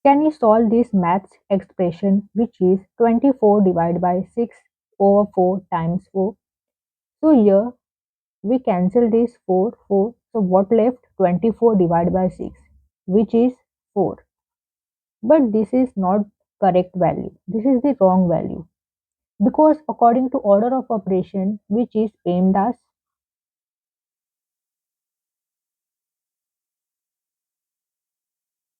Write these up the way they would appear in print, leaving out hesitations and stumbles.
Can you solve this maths expression which is 24 divided by 6 over 4 times 4? So here we cancel this 4, 4. So what left? 24 divided by 6, which is 4. But this is not correct value. This is the wrong value. Because according to order of operation, which is PEMDAS,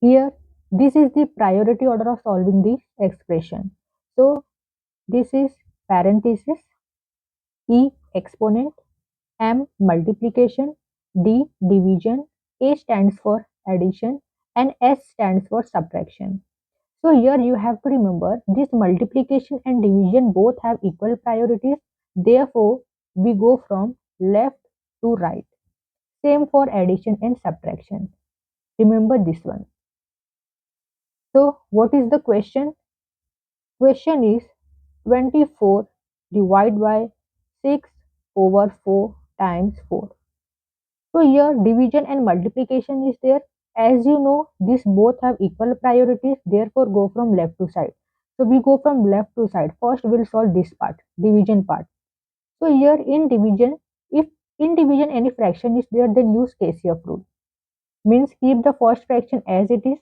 here this is the priority order of solving this expression. So this is parenthesis, E exponent, M multiplication, D division, A stands for addition, and S stands for subtraction. So here you have to remember this multiplication and division both have equal priorities. Therefore, we go from left to right. Same for addition and subtraction. Remember this one. So what is the question? Question is 24 divided by 6 over 4 times 4. So here division and multiplication is there. As you know, these both have equal priorities, therefore go from left to side. So we go from left to side. First we'll solve this part, division part. So here in division, if in division any fraction is there, then use KCF rule. Means keep the first fraction as it is,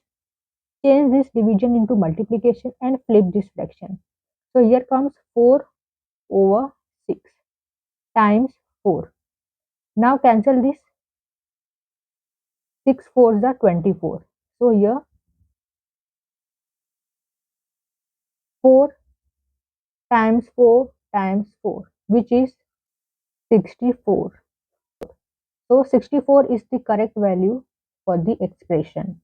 change this division into multiplication and flip this fraction. So here comes 4 over 6 times 4. Now cancel this, 6 4s are 24. So here 4 times 4 times 4, which is 64. So 64 is the correct value for the expression.